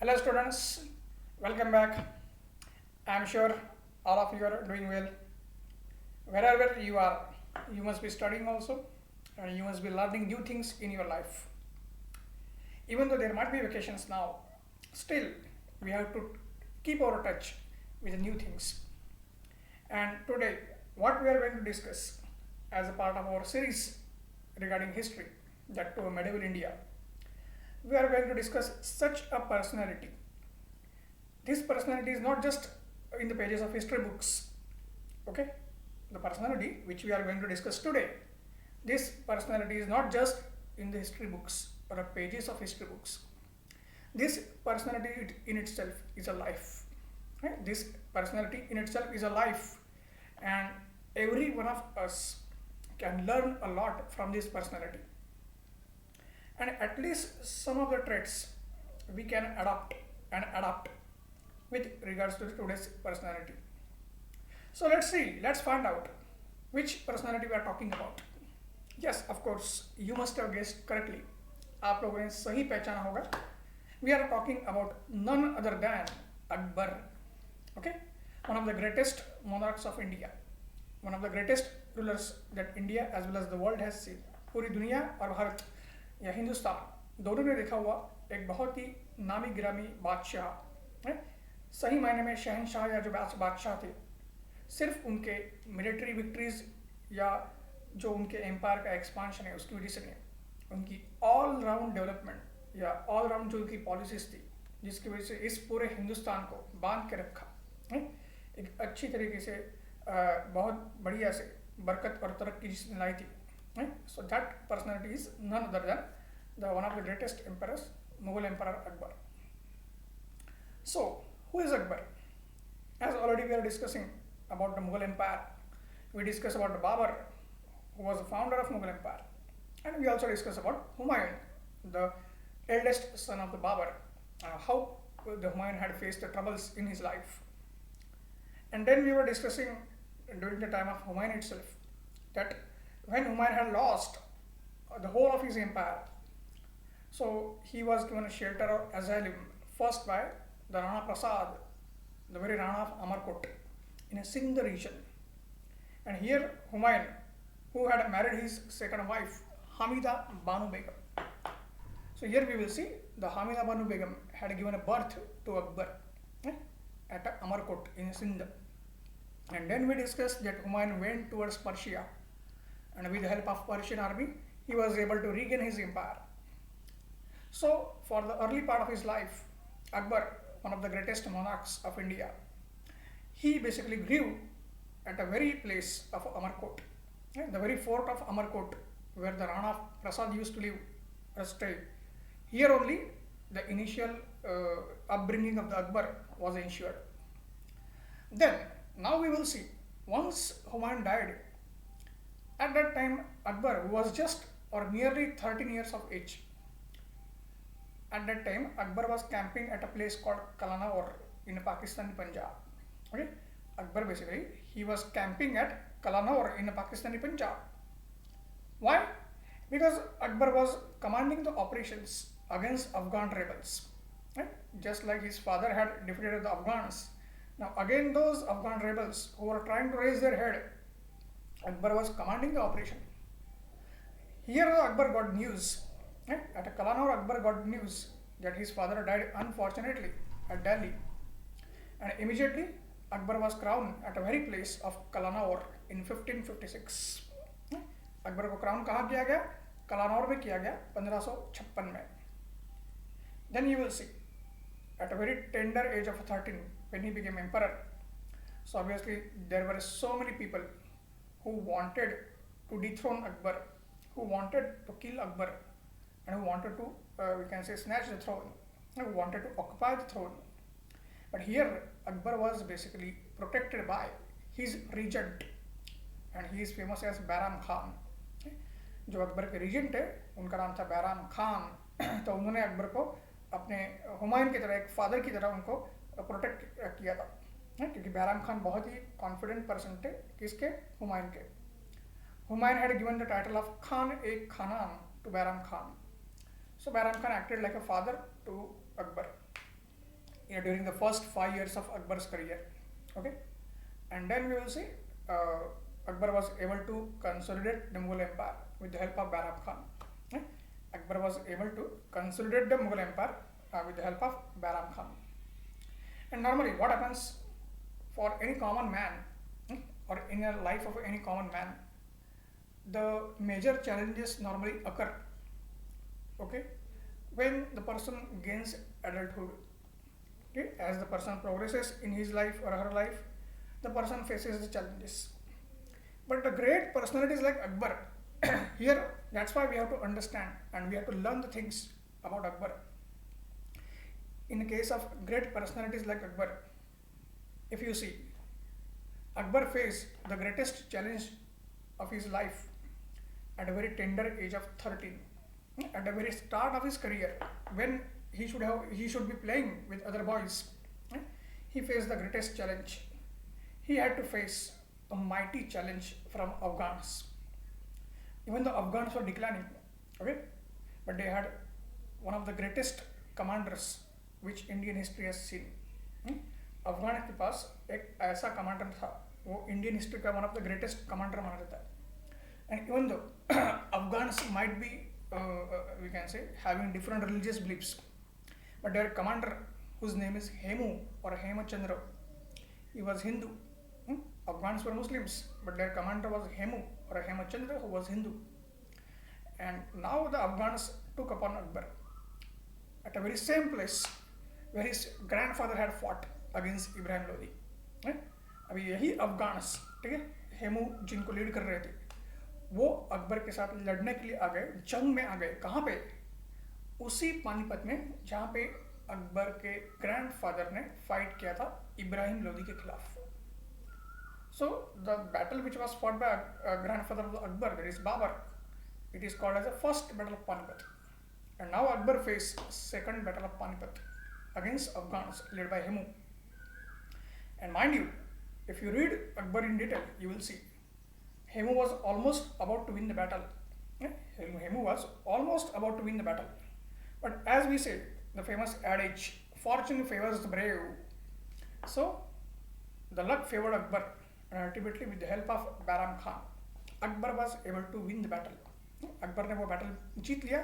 Hello students, welcome back. I am sure all of you are doing well. Wherever you are, you must be studying also and you must be learning new things in your life. Even though there might be vacations now, still we have to keep our touch with the new things. And today, what we are going to discuss as a part of our series regarding history, that to medieval India, we are going to discuss such a personality. This personality is not just in the pages of history books, okay? The personality which we are going to discuss today, this personality is not just in the history books or the pages of history books. This personality in itself is a life. Right? This personality in itself is a life, and every one of us can learn a lot from this personality. And at least some of the traits we can adopt and adapt with regards to today's personality. So let's find out which personality we are talking about. Yes, of course, you must have guessed correctly. आप लोगों ने सही पहचाना होगा. We are talking about none other than Akbar. Okay, one of the greatest monarchs of India, one of the greatest rulers that India as well as the world has seen. पूरी दुनिया और भारत या हिंदुस्तान दोनों ने देखा हुआ एक बहुत ही नामी गिरामी बादशाह है. सही मायने में शहनशाह या जो बादशाह थे, सिर्फ उनके मिलिट्री विक्ट्रीज या जो उनके एम्पायर का एक्सपांशन है उसकी वजह से नहीं, उनकी ऑल राउंड डेवलपमेंट या ऑल राउंड जो उनकी पॉलिसीज थी जिसकी वजह से इस पूरे हिंदुस्तान को बांध के रखा है एक अच्छी तरीके से, बहुत बढ़िया से बरकत और तरक्की जिसने लाई थी. So that personality is none other than the one of the greatest emperors, Mughal Emperor Akbar. So who is Akbar? As already we are discussing about the Mughal Empire, we discuss about the Babar, who was the founder of Mughal Empire, and we also discuss about Humayun, the eldest son of the Babar, how the Humayun had faced the troubles in his life. And then we were discussing during the time of Humayun itself that when Humayun had lost the whole of his empire, so he was given a shelter or asylum first by the Rana Prasad, the very Rana of Amarkot, in a Sindh region. And here Humayun, who had married his second wife, Hamida Banu Begum. So here we will see the Hamida Banu Begum had given a birth to Akbar at Amarkot in Sindh. And then we discussed that Humayun went towards Persia, and with the help of Persian army, he was able to regain his empire. So for the early part of his life, Akbar, one of the greatest monarchs of India, he basically grew at a very place of Amarkot, the very fort of Amarkot, where the Rana Prasad used to live or stay. Here only the initial upbringing of the Akbar was ensured. Then now we will see, once Humayun died, at that time Akbar, who was just or nearly 13 years of age, at that time Akbar was camping at a place called Kalanaur in Pakistani Punjab. Okay, Akbar basically he was camping at Kalanaur in Pakistani Punjab. Why? Because Akbar was commanding the operations against Afghan rebels, right? Just like his father had defeated the Afghans. Now again those Afghan rebels who were trying to raise their head, Akbar was commanding the operation. Here Akbar got news, right? At Kalanaur Akbar got news that his father died unfortunately at Delhi, and immediately Akbar was crowned at a very place of Kalanaur in 1556. Akbar को crown कहाँ किया गया? कलानौर में किया गया 1556 में. Then you will see, at a very tender age of 13, when he became emperor, so obviously there were so many people who wanted to dethrone Akbar, who wanted to kill Akbar, and who wanted to, we can say, snatch the throne, who wanted to occupy the throne. But here Akbar was basically protected by his regent, and he is famous as Baram Khan. जो अकबर के reagent है उनका नाम था बैराम खान. तो उन्होंने अकबर को अपने हुमायूं की तरह, एक फादर की तरह उनको प्रोटेक्ट किया था, क्योंकि बैराम खान बहुत ही कॉन्फिडेंट पर्सन थे किसके? हुमायूं के. Humayun had given the title of Khan e Khanan to Bairam Khan. So Baram Khan acted like a father to Akbar. during the first 5 years of Akbar's career. Okay, and then we will see Akbar was able to consolidate the Mughal Empire with the help of Baram Khan. Okay? Akbar was able to consolidate the Mughal Empire with the help of Baram Khan. And normally, what happens for any common man, or in the life of any common man, the major challenges normally occur, okay, when the person gains adulthood. Okay, as the person progresses in his life or her life, the person faces the challenges. But the great personalities like Akbar, here that's why we have to understand and we have to learn the things about Akbar. In the case of great personalities like Akbar, if you see, Akbar faced the greatest challenge of his life at a very tender age of 13. At the very start of his career, when he should be playing with other boys, he faced the greatest challenge. He had to face a mighty challenge from Afghans. Even the Afghans were declining, okay, but they had one of the greatest commanders which Indian history has seen. Afghan के पास एक ऐसा commander था, वो Indian history का one of the greatest commander माना जाता है. And even though Afghans might be we can say having different religious beliefs, but their commander, whose name is Hemu or Hemachandra, he was Hindu. Afghans were Muslims, but their commander was Hemu or Hemachandra, who was Hindu. And now the Afghans took upon Akbar at a very same place where his grandfather had fought against Ibrahim Lodi. अभी यही Afghans, ठीक है, हेमू जिनको lead कर रहे थे, वो अकबर के साथ लड़ने के लिए आ गए, जंग में आ गए. कहाँ पे? उसी पानीपत में जहाँ पे अकबर के ग्रैंडफादर ने फाइट किया था इब्राहिम लोदी के खिलाफ. So the battle which was fought by grandfather of Akbar, that is Babar, it is called as the first battle of Panipat. And now Akbar faced second battle of Panipat against Afghans led by Hemu. And mind you, if you read Akbar in detail, you will see Hemu was almost about to win the battle. Hemu was almost about to win the battle. But as we say, the famous adage, fortune favors the brave. So the luck favored Akbar, and ultimately with the help of Baram Khan, Akbar was able to win the battle. Akbar ने वो battle जीत लिया,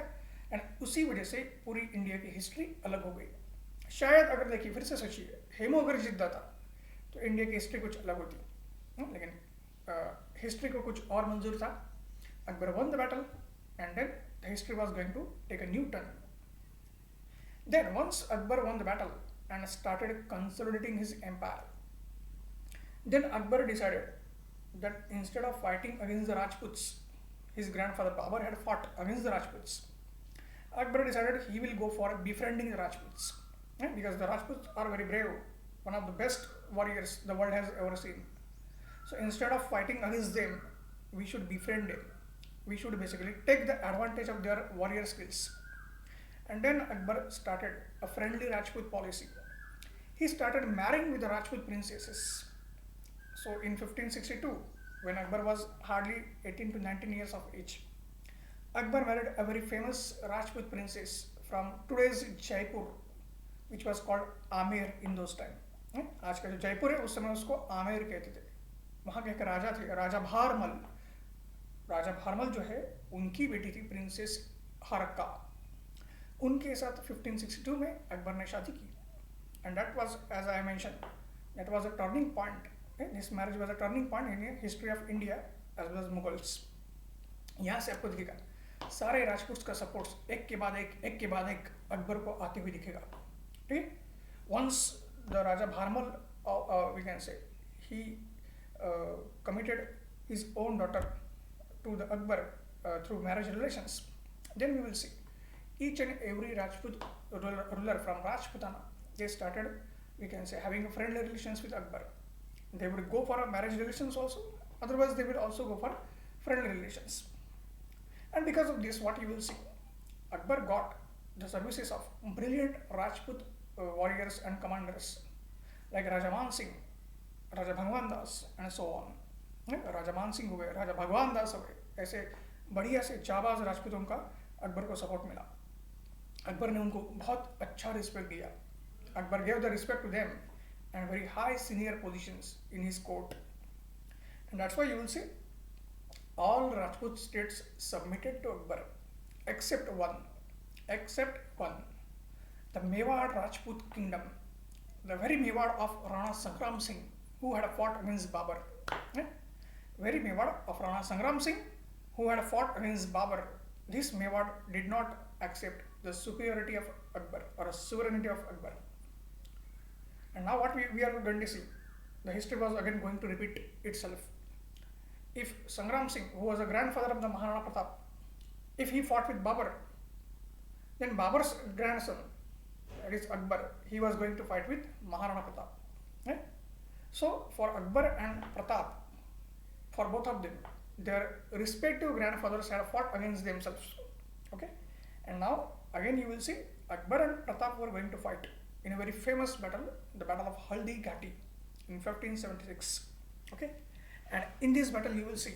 and उसी वजह से पूरी India की history अलग हो गई. शायद अगर देखिए, फिर से सोचिए, हेमू अगर जीत जाता तो इंडिया की हिस्ट्री कुछ अलग होती, लेकिन हिस्ट्री को कुछ और मंजूर था. Akbar won the battle and then the history was going to take a new turn. Then once Akbar won the battle and started consolidating his empire, then Akbar decided that instead of fighting against the Rajputs, his grandfather Babar had fought against the Rajputs. Akbar decided he will go for befriending the Rajputs, because the Rajputs are very brave, one of the best warriors the world has ever seen. So instead of fighting against them, we should befriend them. We should basically take the advantage of their warrior skills. And then Akbar started a friendly Rajput policy. He started marrying with the Rajput princesses. So in 1562, when Akbar was hardly 18 to 19 years of age, Akbar married a very famous Rajput princess from today's Jaipur, which was called Amer in those time. आज का जो जयपुर है, उस समय उसको आमेर कहते थे. वहाँ के एक राजा थे, राजा भारमल. राजा भारमल जो है, उनकी बेटी थी प्रिंसेस हरक्का. उनके साथ 1562 में अकबर ने शादी की. And that was, as I mentioned, that was a turning point. This marriage was a turning point in the history of India as well as Mughals. यहाँ से आपको दिखेगा सारे राजपूट्स का सपोर्ट एक के बाद एक अकबर को आते हुए दिखेगा. ठीक है. Once the Raja Bharmal, we can say, he committed his own daughter to the Akbar through marriage relations, then we will see each and every Rajput ruler from Rajputana, they started, we can say, having friendly relations with Akbar. They would go for a marriage relations also, otherwise they would also go for friendly relations. And because of this, what you will see, Akbar got the services of brilliant Rajput warriors and commanders like Raja Man Singh, Raja Bhagwan Das and so on. Raja Man Singh हो गए, Raja Bhagwan Das हो गए, ऐसे बढ़िया से जाबाज राजपूतों का अकबर को सपोर्ट मिला. अकबर ने उनको बहुत अच्छा रिस्पेक्ट दिया. Akbar gave the respect to them and very high senior positions in his court. And that's why you will see all Rajput states submitted to Akbar except one. Except one. The Mewar Rajput kingdom, the very Mewar of Rana Sangram Singh, who had fought against Babar. Very Mewar of Rana Sangram Singh, who had fought against Babar. This Mewar did not accept the superiority of Akbar or a sovereignty of Akbar. And now what we are going to see, the history was again going to repeat itself. If Sangram Singh, who was a grandfather of the Maharana Pratap, if he fought with Babar, then Babar's grandson, that is Akbar, he was going to fight with Maharana Pratap. Right? So for Akbar and Pratap, for both of them, their respective grandfathers had fought against themselves. Okay, and now again you will see Akbar and Pratap were going to fight in a very famous battle, the Battle of Haldi Ghati in 1576. Okay, and in this battle you will see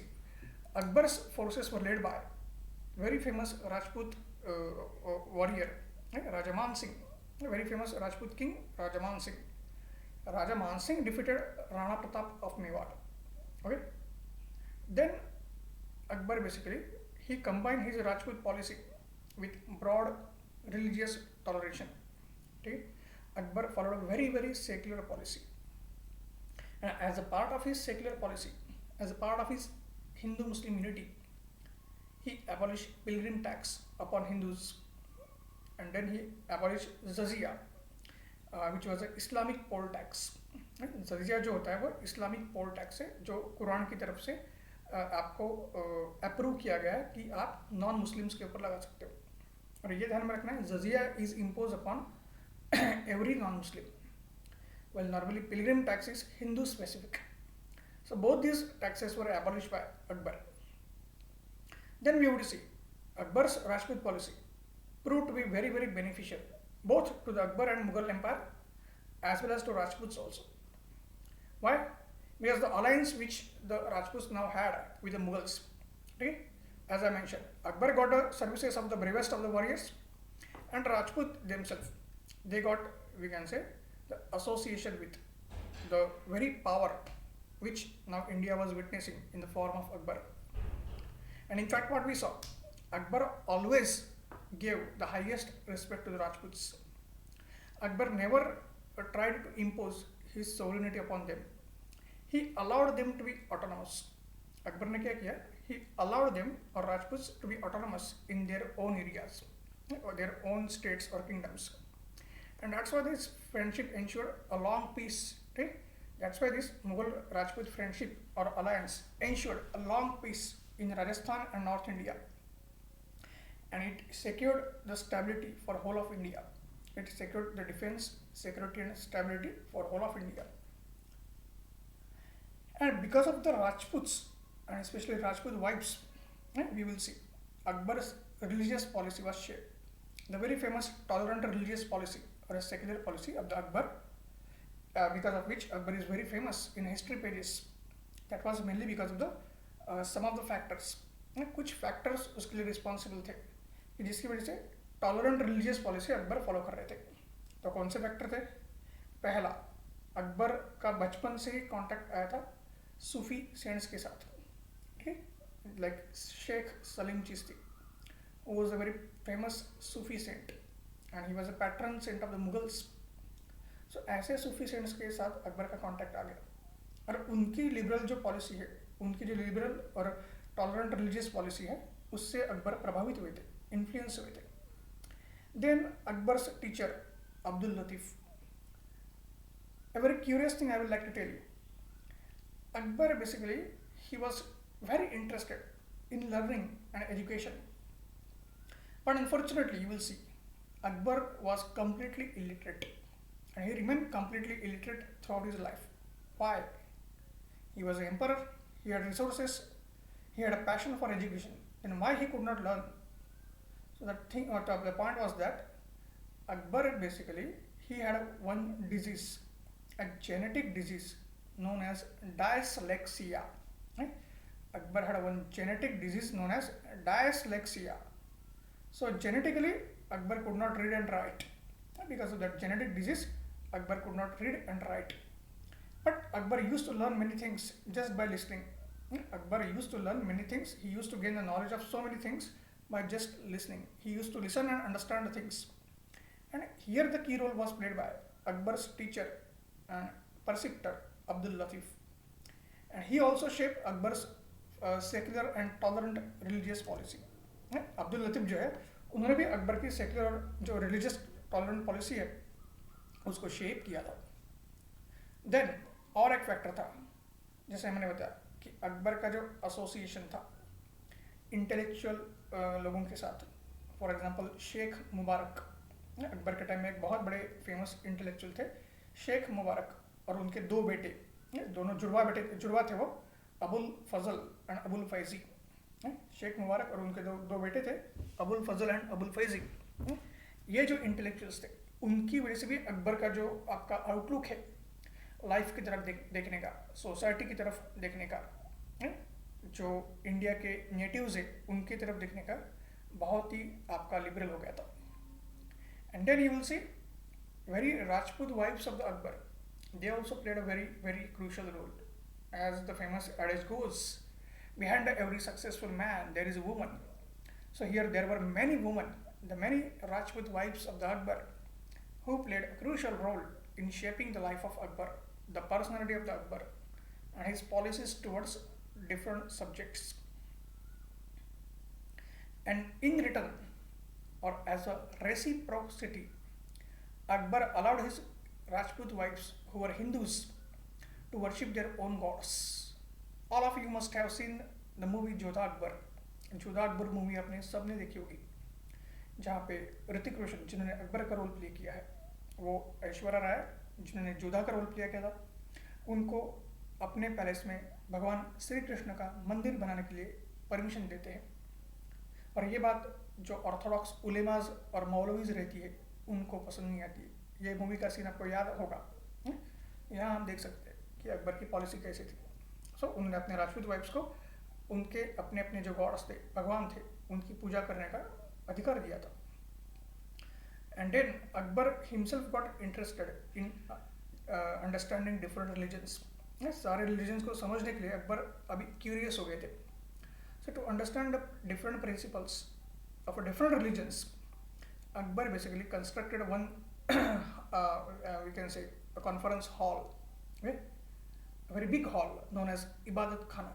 Akbar's forces were led by very famous Rajput warrior, Raja Man Singh, a very famous Rajput king, Raja Man Singh. Raja Man Singh defeated Rana Pratap of Mewar. Okay, then Akbar basically he combined his Rajput policy with broad religious toleration. Okay, Akbar followed a very secular policy, and as a part of his secular policy, as a part of his Hindu-Muslim unity, he abolished pilgrim tax upon Hindus, and then he abolished jizya, which was an Islamic poll tax. जजिया जो होता है वो Islamic poll tax है जो कुरान की तरफ से आपको अप्रूव किया गया है कि आप नॉन मुस्लिम्स के ऊपर लगा सकते हो. और ये ध्यान में रखना है, जजिया is impose upon every non Muslim, well normally pilgrim tax is Hindu specific. So both these taxes were abolished by Akbar. Then we would see Akbar's Rajput policy proved to be very beneficial both to the Akbar and Mughal Empire as well as to Rajputs also. Why? Because the alliance which the Rajputs now had with the Mughals. Okay? As I mentioned, Akbar got the services of the bravest of the warriors, and Rajput themselves, they got, we can say, the association with the very power which now India was witnessing in the form of Akbar. And in fact what we saw, Akbar always gave the highest respect to the Rajputs. Akbar never tried to impose his sovereignty upon them. He allowed them to be autonomous. Akbar ने क्या किया? He allowed them or Rajputs to be autonomous in their own areas or their own states or kingdoms. And that's why this friendship ensured a long peace. Okay? That's why this Mughal Rajput friendship or alliance ensured a long peace in Rajasthan and North India. And it secured the stability for whole of India. It secured the defense, security and stability for whole of India. And because of the Rajputs and especially Rajput wives, we will see Akbar's religious policy was shaped. The very famous tolerant religious policy or a secular policy of the Akbar, because of which Akbar is very famous in history pages. That was mainly because of the some of the factors. कुछ factors उसके लिए responsible थे कि जिसकी वजह से tolerant religious policy Akbar follow कर रहे थे. तो कौन से फैक्टर थे? पहला, अकबर का बचपन से ही कांटेक्ट आया था सूफी सेंट्स के साथ, like Shaikh Salim Chishti was a very famous Sufi saint and he was a patron saint of the Mughals. So ऐसे सूफी सेंट्स के साथ अकबर का कांटेक्ट आ गया और उनकी लिबरल जो पॉलिसी है, उनकी जो लिबरल और टॉलरेंट रिलीजियस पॉलिसी है, उससे अकबर प्रभावित हुए थे, इन्फ्लुएंस हुए थे. Then Akbar's teacher Abdul Latif. A very curious thing I would like to tell you. Akbar basically he was very interested in learning and education, but unfortunately you will see Akbar was completely illiterate, and he remained completely illiterate throughout his life. Why? He was an emperor, he had resources, he had a passion for education, then why he could not learn? So the point was that Akbar basically he had one disease, a genetic disease known as dyslexia. Right? Akbar had one genetic disease known as dyslexia. So genetically Akbar could not read and write. Because of that genetic disease, Akbar could not read and write. But Akbar used to learn many things just by listening. Akbar used to learn many things. He used to gain the knowledge of so many things by just listening. He used to listen and understand the things. And here the key role was played by Akbar's teacher and preceptor Abdul Latif. And he also shaped Akbar's secular and tolerant religious policy. Abdul Latif जो है उन्होंने भी अकबर की secular और जो religious tolerant policy है उसको shape किया था. देन और एक फैक्टर था, जैसे मैंने बताया कि अकबर का जो एसोसिएशन था इंटेलेक्चुअल लोगों के साथ. फॉर एग्जांपल शेख मुबारक, अकबर के टाइम में एक बहुत बड़े फेमस इंटेलेक्चुअल थे शेख मुबारक, और उनके दो बेटे, दोनों जुड़वा थे वो, अबुल फजल एंड अबुल फैजी. शेख मुबारक और उनके दो बेटे थे अबुल फजल एंड अबुल फैजी. ये जो इंटेलेक्चुअल्स थे उनकी वजह से भी अकबर का जो आपका आउटलुक है लाइफ की तरफ देखने का, सोसाइटी की तरफ देखने का, जो इंडिया के नेटिव्स है उनकी तरफ देखने का बहुत ही आपका लिबरल हो गया था. And then you will see very Rajput wives of the Akbar, they also played a very, very crucial role. As the famous adage goes, behind every successful man there is a woman. So here there were many women, the many Rajput wives of the Akbar, who played a crucial role in shaping the life of Akbar, the personality of the Akbar, and his policies towards different subjects. And in return, or as a reciprocity, Akbar allowed his Rajput wives who were Hindus to worship their own gods. All of you must have seen the movie Jodha Akbar. Jodha Akbar movie आपने सबने देखी होगी, जहाँ पे ऋतिक रोशन जिन्होंने अकबर का role play किया है, वो ऐश्वर्या राय जिन्होंने जोधा का रोल प्ले किया था, उनको अपने पैलेस में भगवान श्री कृष्ण का मंदिर बनाने के लिए परमिशन देते हैं. और ये बात जो ऑर्थोडॉक्स उलेमाज और मौलवीज रहती है उनको पसंद नहीं आती. ये मूवी का सीन आपको याद होगा, यहाँ हम देख सकते हैं कि अकबर की पॉलिसी कैसी थी. सो उन्होंने अपने राजपूत वाइफ्स को उनके अपने अपने जो गॉड्स थे, भगवान थे, उनकी पूजा करने का अधिकार दिया था. And then Akbar himself got interested in understanding different religions. सारे रिलीजन्स को समझने के लिए अकबर अभी क्यूरियस हो गए थे. So to understand the different principles of different religions, Akbar basically constructed one we can say a conference hall, okay? A very big hall known as Ibadat Khana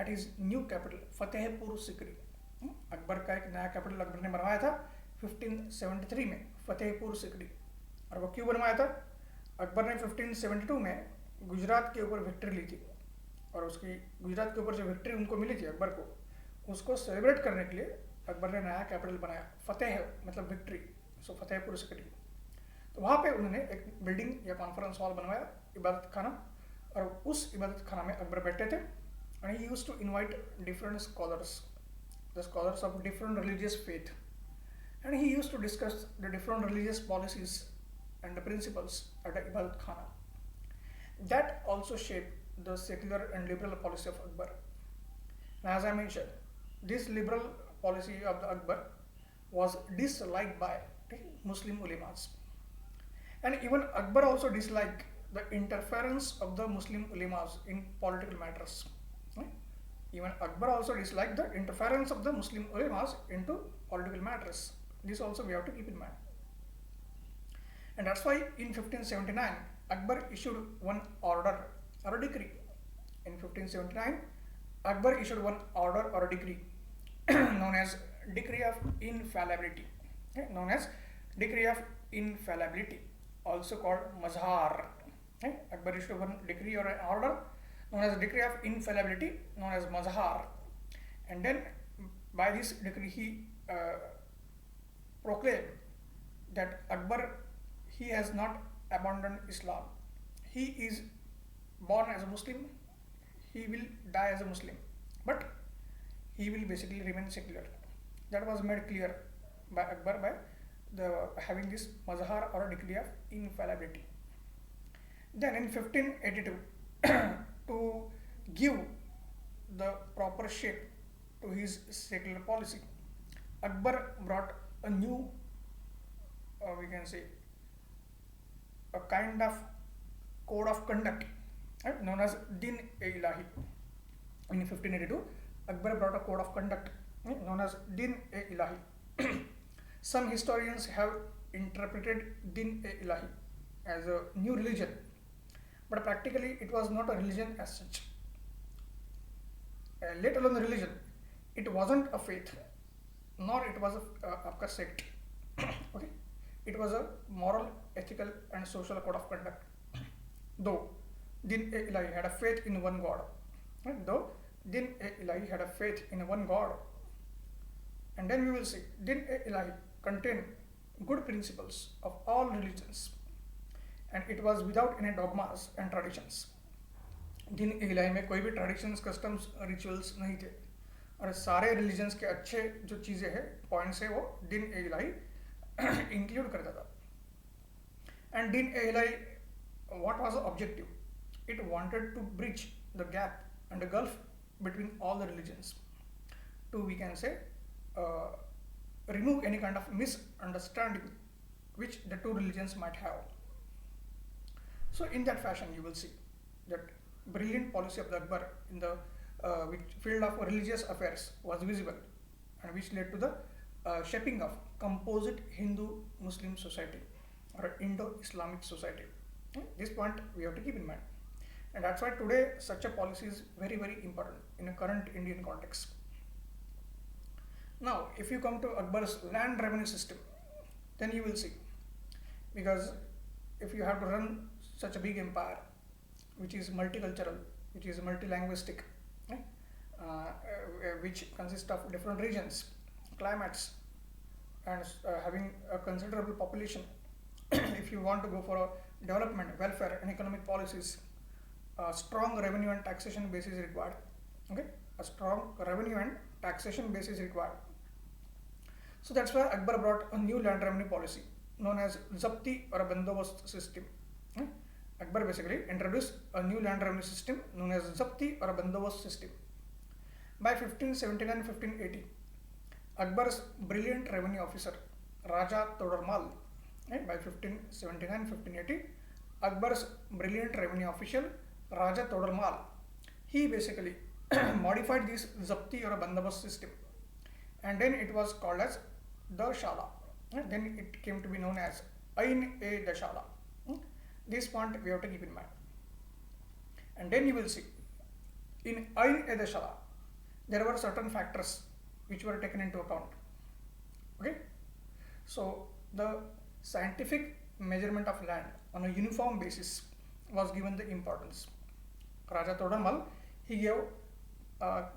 at his new capital Fatehpur Sikri. Akbar का एक नया capital Akbar ने बनवाया था 1573 में, फतेहपुर सिकरी. और वो क्यों बनवाया था? अकबर ने 1572 में गुजरात के ऊपर विक्ट्री ली थी, और उसकी गुजरात के ऊपर जो विक्ट्री उनको मिली थी अकबर को, उसको सेलिब्रेट करने के लिए अकबर ने नया कैपिटल बनाया. फतेह मतलब विक्ट्री, सो फतेहपुर सिकरी. तो वहाँ पे उन्होंने एक बिल्डिंग या कॉन्फ्रेंस हॉल बनवाया, इबादत खाना, और उस इबादत खाना में अकबर बैठे थे. And he used to invite different scholars, the scholars of different religious faith, and he used to discuss the different religious policies and the principles at the Ibadat Khana. That also shaped the secular and liberal policy of Akbar. As I mentioned, this liberal policy of the Akbar was disliked by Muslim ulemas, and even Akbar also disliked the interference of the Muslim ulemas in political matters. Even Akbar also disliked the interference of the Muslim ulemas into political matters. This also we have to keep in mind. And that's why in 1579 Akbar issued one order or a decree. In 1579 Akbar issued one order or a decree known as Decree of Infallibility, known as Decree of Infallibility, also called Mazhar. Akbar issued one decree or an order known as Decree of Infallibility, known as Mazhar. And then by this decree he proclaimed that Akbar, he has not abandoned Islam. He is born as a Muslim, he will die as a Muslim, but he will basically remain secular. That was made clear by Akbar by the having this mazhar or a decree of infallibility. Then in 1582, to give the proper shape to his secular policy, Akbar brought a new, we can say, a kind of code of conduct known as Din-e-Ilahi. In 1582, Akbar brought a code of conduct known as Din-e-Ilahi. Some historians have interpreted Din-e-Ilahi as a new religion, but practically it was not a religion as such. Let alone a religion, it wasn't a faith, nor it was a sect. Okay, it was a moral, ethical, and social code of conduct. Though Din-e-Ilahi had a faith in one God, though Din-e-Ilahi had a faith in one God, and then we will see Din-e-Ilahi contained good principles of all religions, and it was without any dogmas and traditions. Din-e-Ilahi में कोई भी traditions, customs, rituals नहीं थे, और सारे religions के अच्छे जो चीज़ें हैं, points है वो Din-e-Ilahi include करता था. And Din-e-Ilahi, what was the objective? It wanted to bridge the gap and the gulf between all the religions, to, we can say, remove any kind of misunderstanding which the two religions might have. So in that fashion, you will see that brilliant policy of the Akbar in the field of religious affairs was visible, and which led to the shaping of composite Hindu-Muslim society or Indo-Islamic society. This point we have to keep in mind, and that's why today such a policy is very, very important in a current Indian context. Now, if you come to Akbar's land revenue system, then you will see, because if you have to run such a big empire, which is multicultural, which is multilinguistic, which consists of different regions, climates, and having a considerable population, if you want to go for a development, welfare, and economic policies, a strong revenue and taxation base is required. Okay, a strong revenue and taxation base is required. So that's why Akbar brought a new land revenue policy known as Zapti or a Bandobast system. Akbar basically introduced a new land revenue system known as Zapti or a Bandobast system. By 1579-1580, Akbar's brilliant revenue officer Raja Todarmal, by 1579-1580, Akbar's brilliant revenue official Raja Todarmal, he basically modified this Zapti or a Bandobast system, and then it was called as Dashala. Then it came to be known as Ain-e-Dashala. This point we have to keep in mind. And then you will see, in Ain-e-Dashala, there were certain factors which were taken into account. Okay, so the scientific measurement of land on a uniform basis was given the importance. Raja Todarmal, he gave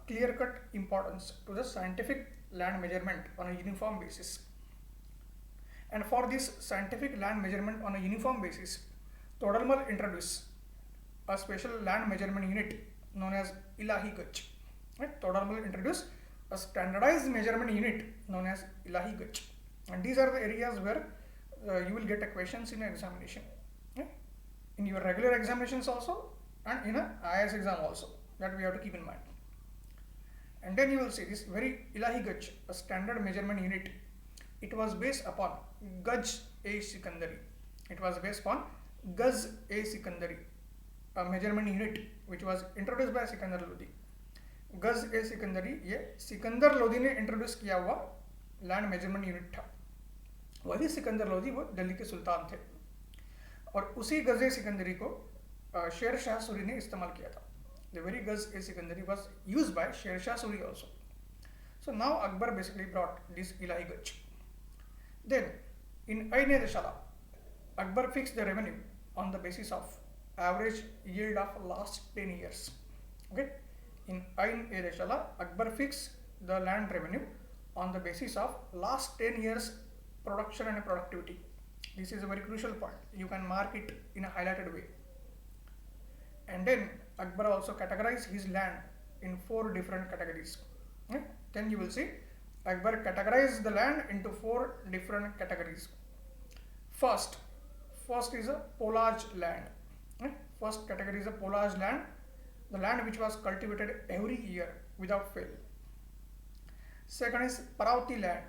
clear-cut importance to the scientific land measurement on a uniform basis. And for this scientific land measurement on a uniform basis, Todarmal introduced a special land measurement unit known as Ilahi Gaj. Todarmal introduced a standardized measurement unit known as Ilahi Gaj. And these are the areas where you will get questions in an examination. In your regular examinations also, and in an IAS exam also, that we have to keep in mind. And then you will see this very Ilahi Gaj, a standard measurement unit. It was based upon Gaj-e-Sikandari. It was based upon Gaz-e-Sikandari, a measurement unit which was introduced by Sikandar Lodi. Gaz-e-Sikandari, ये सिकंदर लोधी ने introduce किया हुआ land measurement unit था. वही सिकंदर लोधी वो दिल्ली के सुल्तान थे, और उसी गज-ए-सिकंदरी को शेर शाह सूरी ने इस्तेमाल किया था. The very Gaz-e-Sikandari was used by Sher Shah Suri also. So now Akbar basically brought this Ilahi Gaj. Then in Ain-e-Dashala, Akbar fixed the revenue on the basis of average yield of last 10 years. Okay, in Ain-e-Dashala, Akbar fixed the land revenue on the basis of last 10 years production and productivity. This is a very crucial point. You can mark it in a highlighted way. And then Akbar also categorized his land in 4 different categories. Then you will see Akbar categorized the land into 4 different categories. First is a polage land. First category is a polage land, the land which was cultivated every year without fail. Second is Parauti land.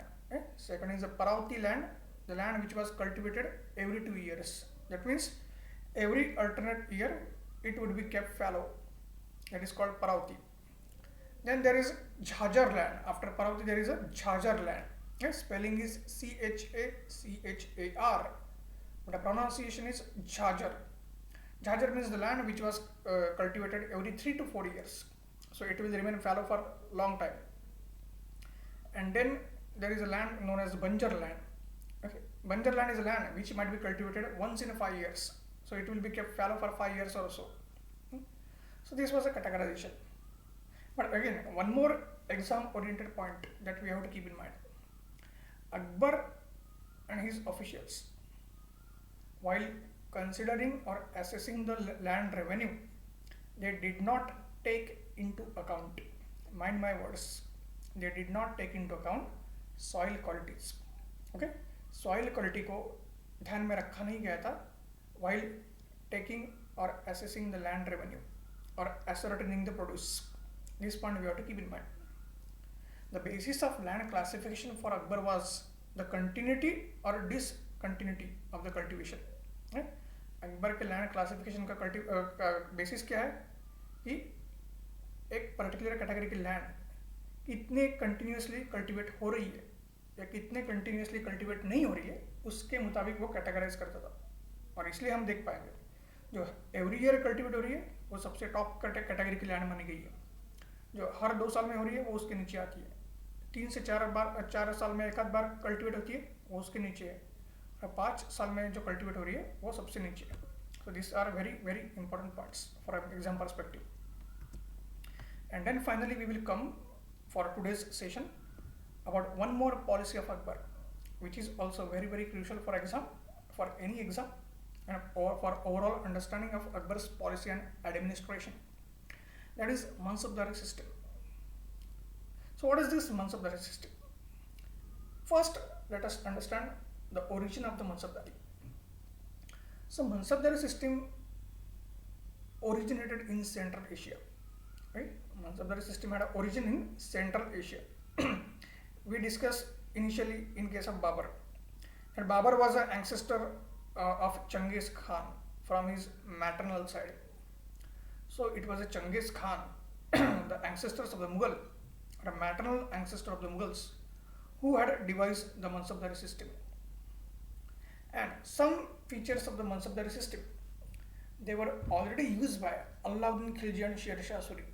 Second is a Parauti land, the land which was cultivated every 2 years. That means every alternate year it would be kept fallow. That is called Parauti. Then there is Jhajar land. After Parauti there is a Jhajar land. Yes, spelling is Chachar, but the pronunciation is Jhajar. Jhajar means the land which was cultivated every 3 to 4 years. So it will remain fallow for long time. And then there is a land known as Banjar land. Okay, Banjar land is a land which might be cultivated once in 5 years. So it will be kept fallow for 5 years or so. So this was a categorization. But again, one more exam oriented point that we have to keep in mind. Akbar and his officials, while considering or assessing the land revenue, they did not take into account, mind my words, they did not take into account soil qualities. Okay, soil quality को ध्यान में रखा नहीं गया था while taking or assessing the land revenue or ascertaining the produce. This point we have to keep in mind. The basis of land classification for Akbar was the continuity or discontinuity of the cultivation. Akbar के land classification का basis क्या है कि एक particular category की land कितने continuously cultivate हो रही है या कितने कंटिन्यूसली कल्टीवेट नहीं हो रही है, उसके मुताबिक वो कैटेगराइज करता था. और इसलिए हम देख पाएंगे जो एवरी ईयर कल्टीवेट हो रही है वो सबसे टॉप कैटेगरी की लैंड मानी गई है. जो हर 2 साल में हो रही है वो उसके नीचे आती है. 3 से 4 साल में एक आध बार कल्टीवेट होती है वो उसके नीचे है. और 5 साल में जो कल्टीवेट हो रही है वो सबसे नीचे है. So these are very very important parts for an exam perspective. And then finally we will come for today's session about one more policy of Akbar, which is also very very crucial for exam, for any exam, and for overall understanding of Akbar's policy and administration. That is Mansabdari system. So what is this Mansabdari system? First, let us understand the origin of the Mansabdari. So Mansabdari system originated in Central Asia. Right? Mansabdari system had an origin in Central Asia. We discussed initially in case of Babar. And Babar was an ancestor of Genghis Khan from his maternal side. So it was a Genghis Khan, the ancestors of the Mughal, or a maternal ancestor of the Mughals, who had devised the Mansabdari system. And some features of the Mansabdari system, they were already used by Alauddin Khilji and Sher Shah Suri.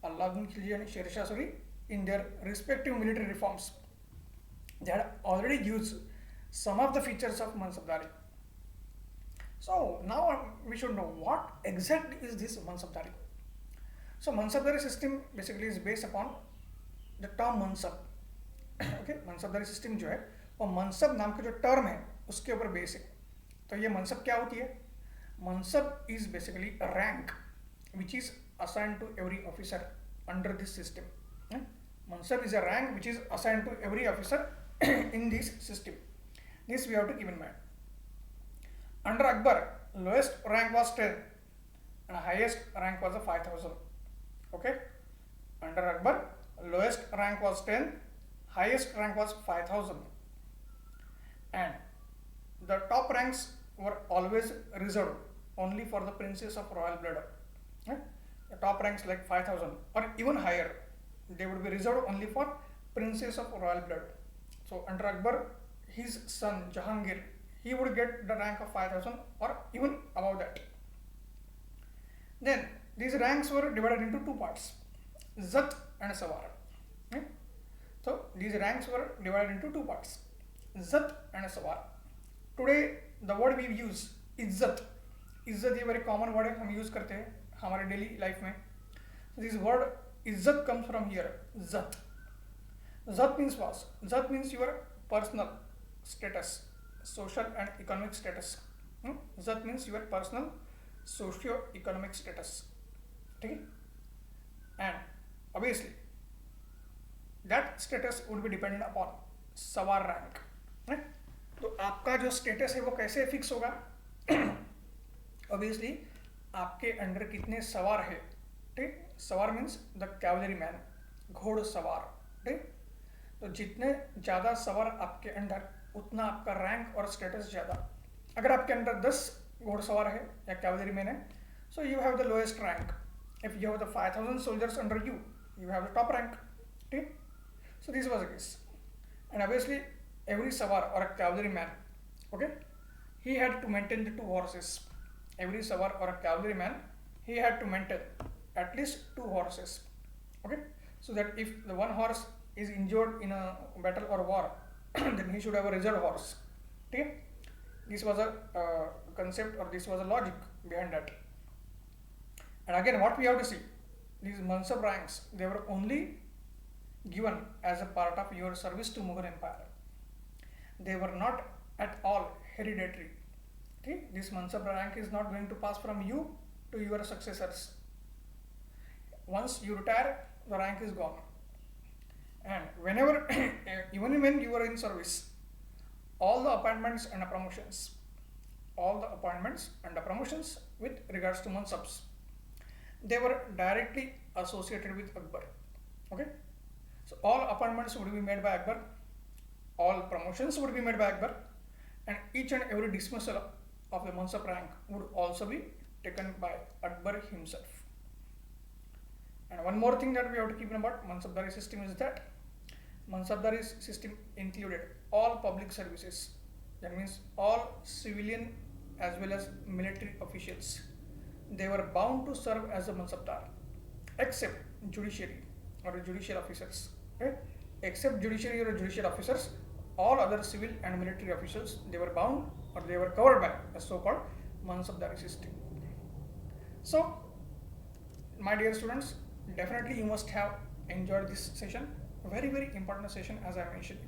Alauddin Khilji and Sher Shah Suri in their respective military reforms, they had already used some of the features of Mansabdari. So now we should know what exactly is this Mansabdari. So Mansabdari system basically is based upon the term Mansab. Okay, Mansabdari system जो है वो मनसब नाम का जो term है उसके ऊपर base है. तो ये मनसब क्या होती है? मनसब is basically a rank which is assigned to every officer under this system. Mansab is a rank which is assigned to every officer in this system. This we have to keep in mind. Under Akbar, lowest rank was 10 and highest rank was a 5,000. Okay, under Akbar, lowest rank was 10, highest rank was 5,000, and the top ranks were always reserved only for the princes of royal blood. The top ranks like 5,000 or even higher, they would be reserved only for princes of royal blood. So under Akbar, his son Jahangir, he would get the rank of 5,000 or even above that. Then these ranks were divided into 2 parts, Zat and Sawar. So these ranks were divided into 2 parts, Zat and Sawar. Today the word we use Izzat. Izzat ये very common word है, हम use करते हैं हमारे daily life में. So this word Izzat comes from here, Zat. Zat means what? Zat means your personal status, social and economic status. Zat means your personal socio-economic status. Okay? And obviously that status would be dependent upon सवार rank. तो आपका जो status है वो कैसे fix होगा? Obviously आपके under कितने सवार है. ठीक, सवार मीन्स द कैवलरी मैन, घोड़सवार. ठीक, तो जितने ज़्यादा सवार आपके अंडर उतना आपका रैंक और स्टेटस ज़्यादा. अगर आपके अंदर 10 घोड़सवार है या कैवलरी मैन है, so you have the lowest rank. If you have the 5,000 soldiers under you, you have the top rank. Okay? So this was the case. And obviously every sawar or a cavalry man, okay, he had to maintain the 2 horses. Every sawar or a cavalry man, he had to maintain at least 2 horses. Okay, so that if the one horse is injured in a battle or war, then he should have a reserve horse. Okay, this was a concept, or this was a logic behind that. And again, what we have to see, these mansab ranks, they were only given as a part of your service to Mughal Empire. They were not at all hereditary. Okay, this mansab rank is not going to pass from you to your successors. Once you retire, the rank is gone. And whenever, even when you are in service, all the appointments and promotions, with regards to mansabs, they were directly associated with Akbar. Okay, so all appointments would be made by Akbar, all promotions would be made by Akbar, and each and every dismissal of the mansab rank would also be taken by Akbar himself. And one more thing that we have to keep in about mansabdari system is that mansabdari system included all public services. That means all civilian as well as military officials. They were bound to serve as a mansabdar, except judiciary or judicial officers. Okay? Except judiciary or judicial officers, all other civil and military officials, they were bound or they were covered by a so-called mansabdari system. So, my dear students, definitely you must have enjoyed this session. Very, very important session, as I mentioned.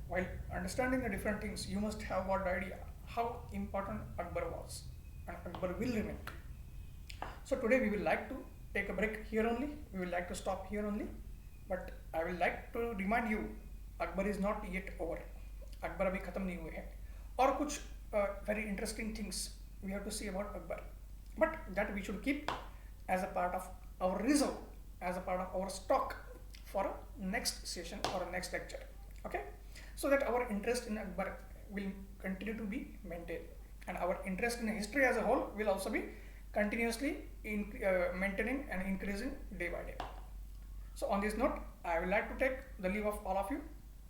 While understanding the different things, you must have got the idea how important Akbar was and Akbar will remain. So today we will like to take a break here only. We will like to stop here only. But I will like to remind you, Akbar is not yet over. Akbar abhi khatam nahi hue hai. और कुछ very interesting things we have to see about Akbar. But that we should keep as a part of our reserve, as a part of our stock for a next session or a next lecture. Okay, so that our interest in Akbar will continue to be maintained, and our interest in history as a whole will also be continuously maintaining and increasing day by day. So on this note, I would like to take the leave of all of you.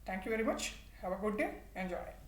Thank you very much. Have a good day. Enjoy.